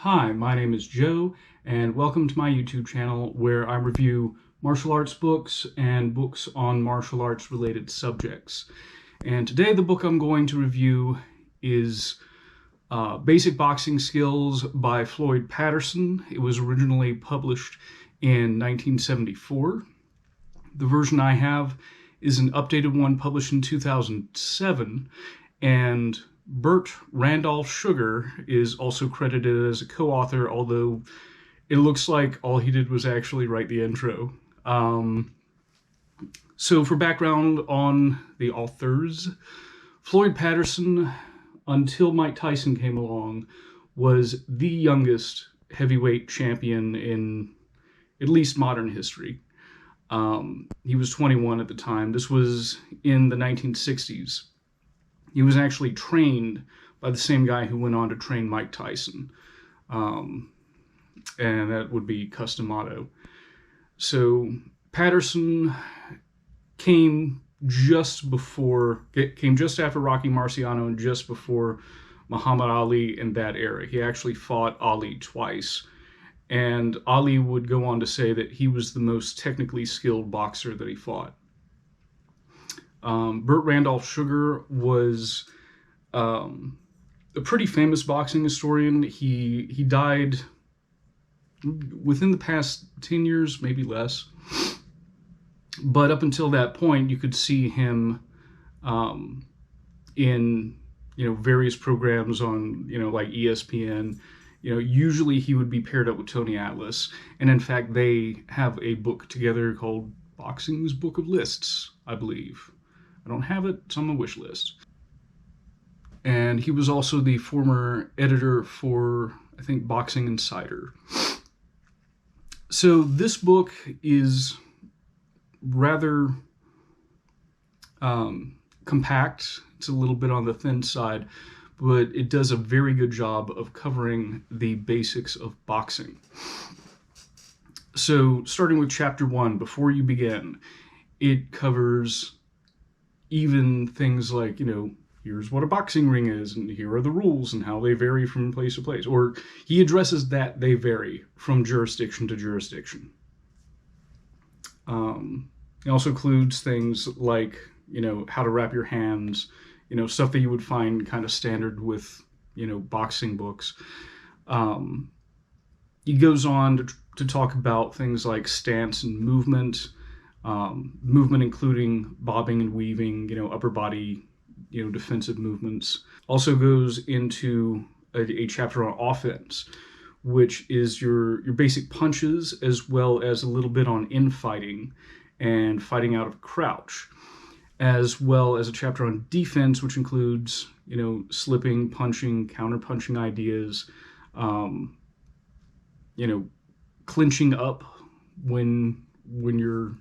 Hi, my name is Joe, and welcome to my YouTube channel where I review martial arts books and books on martial arts related subjects. And today the book I'm going to review is Basic Boxing Skills by Floyd Patterson. It was originally published in 1974. The version I have is an updated one published in 2007, and Bert Randolph Sugar is also credited as a co-author, although it looks like all he did was actually write the intro. So for background on the authors, Floyd Patterson, until Mike Tyson came along, was the youngest heavyweight champion in at least modern history. He was 21 at the time. This was in the 1960s. He was actually trained by the same guy who went on to train Mike Tyson. And that would be Cus D'Amato. So Patterson came just after Rocky Marciano and just before Muhammad Ali in that era. He actually fought Ali twice. And Ali would go on to say that he was the most technically skilled boxer that he fought. Bert Randolph Sugar was a pretty famous boxing historian. He died within the past 10 years, maybe less. But up until that point, you could see him in various programs on like ESPN. Usually he would be paired up with Tony Atlas, and in fact they have a book together called Boxing's Book of Lists, I believe. I don't have it, it's on my wish list. And he was also the former editor for, I think, Boxing Insider. So this book is rather compact. It's a little bit on the thin side, but it does a very good job of covering the basics of boxing. So starting with chapter 1, before you begin, it covers even things like, here's what a boxing ring is, and here are the rules and how they vary from place to place. Or he addresses that they vary from jurisdiction to jurisdiction. It also includes things like, how to wrap your hands, stuff that you would find kind of standard with, boxing books. He goes on to talk about things like stance and movement, movement including bobbing and weaving, upper body, defensive movements. Also goes into a chapter on offense, which is your basic punches, as well as a little bit on infighting and fighting out of crouch, as well as a chapter on defense, which includes, slipping, punching, counter-punching ideas, clinching up when you're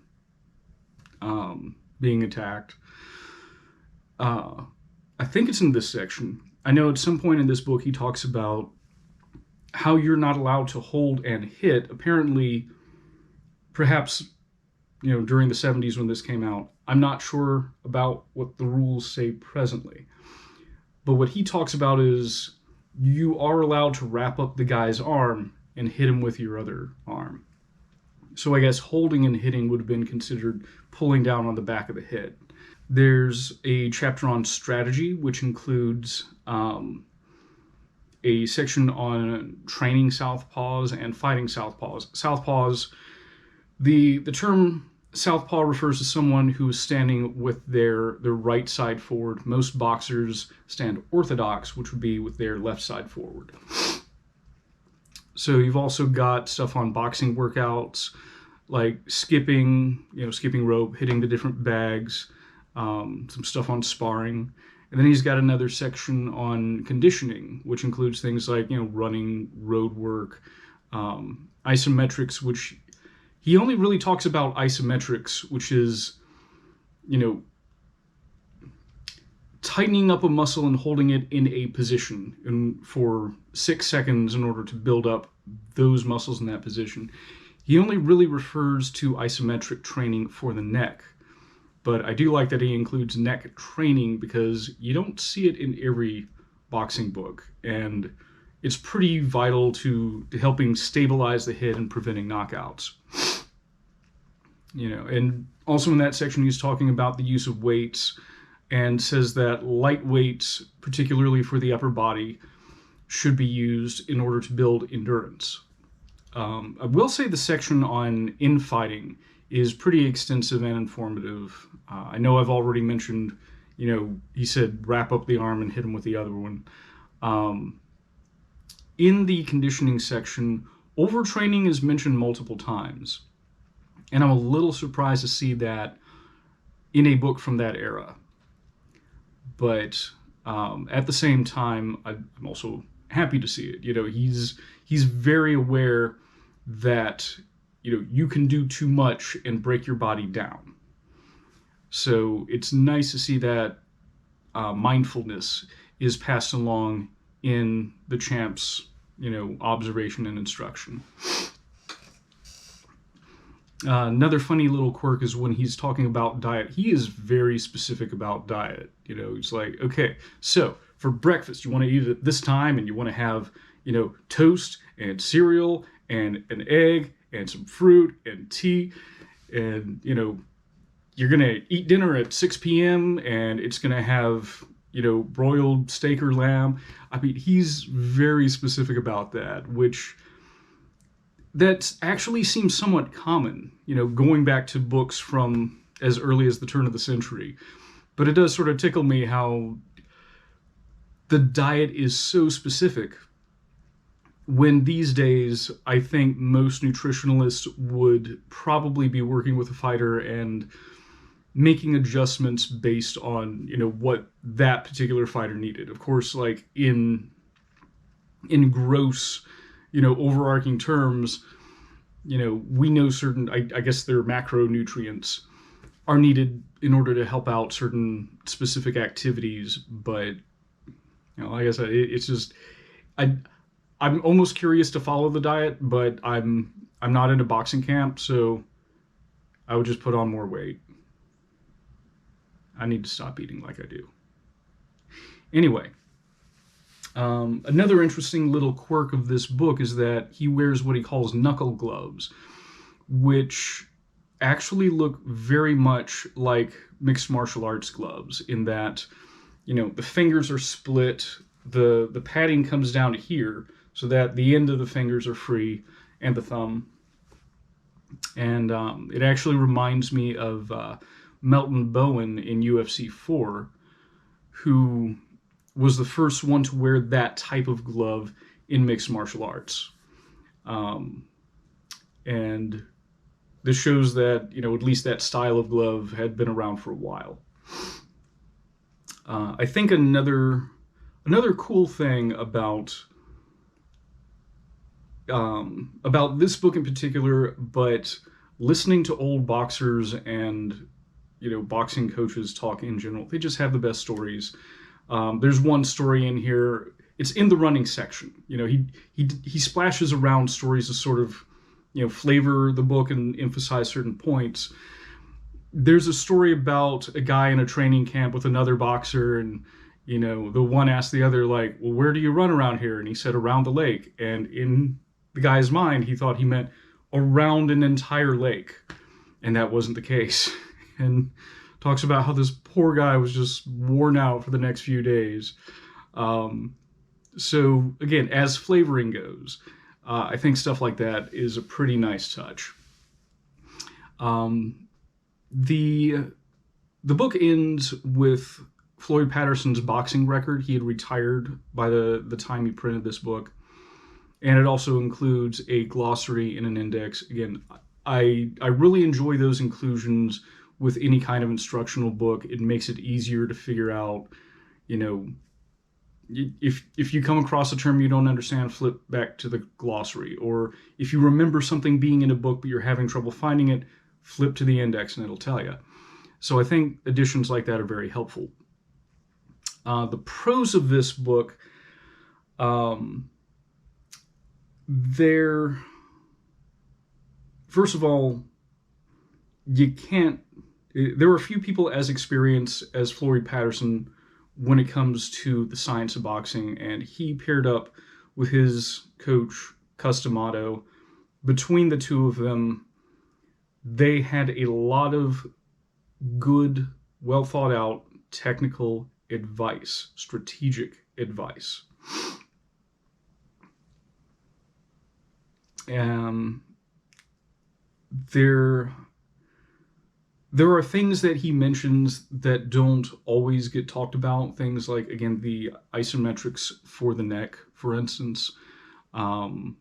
being attacked. I think it's in this section. I know at some point in this book he talks about how you're not allowed to hold and hit. Apparently, perhaps, during the 70s when this came out. I'm not sure about what the rules say presently. But what he talks about is you are allowed to wrap up the guy's arm and hit him with your other arm. So I guess holding and hitting would have been considered pulling down on the back of the head. There's a chapter on strategy, which includes a section on training southpaws and fighting southpaws. Southpaws, the term southpaw refers to someone who is standing with their right side forward. Most boxers stand orthodox, which would be with their left side forward. So you've also got stuff on boxing workouts, like skipping, skipping rope, hitting the different bags, some stuff on sparring. And then he's got another section on conditioning, which includes things like, running, road work, isometrics, which he only really talks about isometrics, which is, tightening up a muscle and holding it in a position for 6 seconds in order to build up those muscles in that position. He only really refers to isometric training for the neck. But I do like that he includes neck training because you don't see it in every boxing book. And it's pretty vital to helping stabilize the hit and preventing knockouts. And also in that section, he's talking about the use of weights and says that light weights, particularly for the upper body, should be used in order to build endurance. I will say the section on infighting is pretty extensive and informative. I know I've already mentioned, he said wrap up the arm and hit him with the other one. In the conditioning section, overtraining is mentioned multiple times. And I'm a little surprised to see that in a book from that era. But at the same time, I'm also happy to see it. He's very aware that you can do too much and break your body down. So it's nice to see that mindfulness is passed along in the champ's observation and instruction. Another funny little quirk is when he's talking about diet, he is very specific about diet. It's like, okay, so for breakfast, you want to eat at this time, and you want to have, toast and cereal and an egg and some fruit and tea. And, you're going to eat dinner at 6 p.m. and it's going to have, broiled steak or lamb. I mean, he's very specific about that, which that actually seems somewhat common, going back to books from as early as the turn of the century. But it does sort of tickle me how the diet is so specific, when these days I think most nutritionalists would probably be working with a fighter and making adjustments based on, what that particular fighter needed. Of course, like in gross, overarching terms, we know certain, I guess their macronutrients are needed in order to help out certain specific activities. But, like I said, it's just, I'm almost curious to follow the diet, but I'm not in a boxing camp, so I would just put on more weight. I need to stop eating like I do. Anyway, another interesting little quirk of this book is that he wears what he calls knuckle gloves, which actually look very much like mixed martial arts gloves in that, the fingers are split, the padding comes down to here so that the end of the fingers are free and the thumb. And it actually reminds me of Melton Bowen in UFC 4, who was the first one to wear that type of glove in mixed martial arts. And this shows that, at least that style of glove had been around for a while. I think another cool thing about this book in particular, but listening to old boxers and boxing coaches talk in general, they just have the best stories. There's one story in here. It's in the running section. He splashes around stories to sort of, flavor the book and emphasize certain points. There's a story about a guy in a training camp with another boxer, and the one asked the other, like, well, where do you run around here? And he said, around the lake. And in the guy's mind, he thought he meant around an entire lake, and that wasn't the case. And talks about how this poor guy was just worn out for the next few days. So again, as flavoring goes, I think stuff like that is a pretty nice touch. The book ends with Floyd Patterson's boxing record. He had retired by the time he printed this book. And it also includes a glossary and an index. Again, I really enjoy those inclusions with any kind of instructional book. It makes it easier to figure out, if you come across a term you don't understand, flip back to the glossary. Or if you remember something being in a book but you're having trouble finding it, flip to the index and it'll tell you. So I think editions like that are very helpful. The prose of this book, first of all, there are few people as experienced as Floyd Patterson when it comes to the science of boxing, and he paired up with his coach, Customato. Between the two of them, they had a lot of good, well thought out technical advice, strategic advice. There are things that he mentions that don't always get talked about. Things like, again, the isometrics for the neck, for instance. The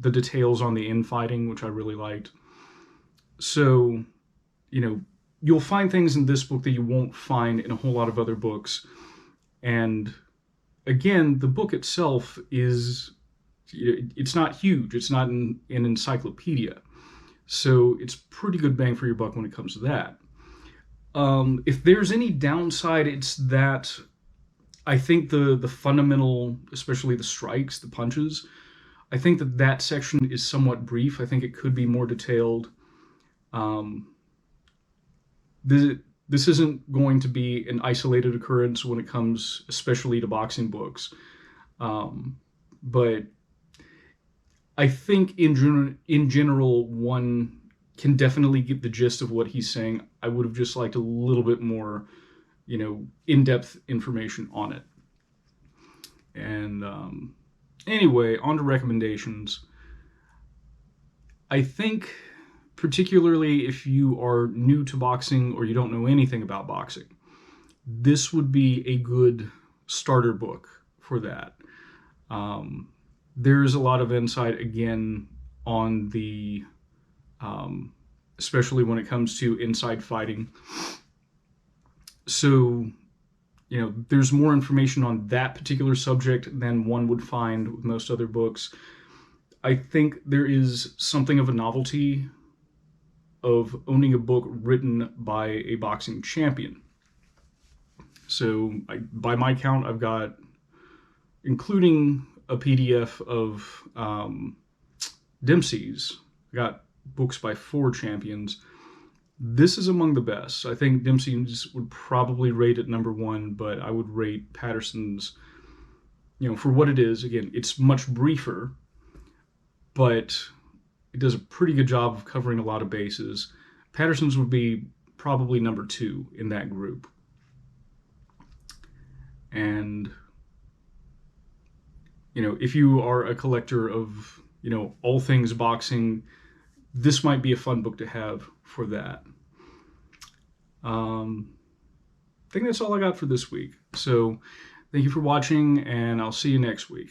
details on the infighting, which I really liked. So, you'll find things in this book that you won't find in a whole lot of other books. And again, the book itself it's not huge. It's not an encyclopedia. So it's pretty good bang for your buck when it comes to that. If there's any downside, it's that I think the fundamental, especially the strikes, the punches, I think that section is somewhat brief. I think it could be more detailed. This isn't going to be an isolated occurrence when it comes especially to boxing books. But I think in general, one can definitely get the gist of what he's saying. I would have just liked a little bit more, in-depth information on it. And anyway, on to recommendations. I think, particularly if you are new to boxing or you don't know anything about boxing, this would be a good starter book for that. There's a lot of insight, again, on the, especially when it comes to inside fighting. So, there's more information on that particular subject than one would find with most other books. I think there is something of a novelty of owning a book written by a boxing champion. So, by my count, I've got, including a PDF of Dempsey's, I got books by 4 champions. This is among the best. I think Dempsey's would probably rate at number 1, but I would rate Patterson's, for what it is. Again, it's much briefer, but it does a pretty good job of covering a lot of bases. Patterson's would be probably number 2 in that group. And, if you are a collector of, all things boxing, this might be a fun book to have for that. I think that's all I got for this week. So thank you for watching, and I'll see you next week.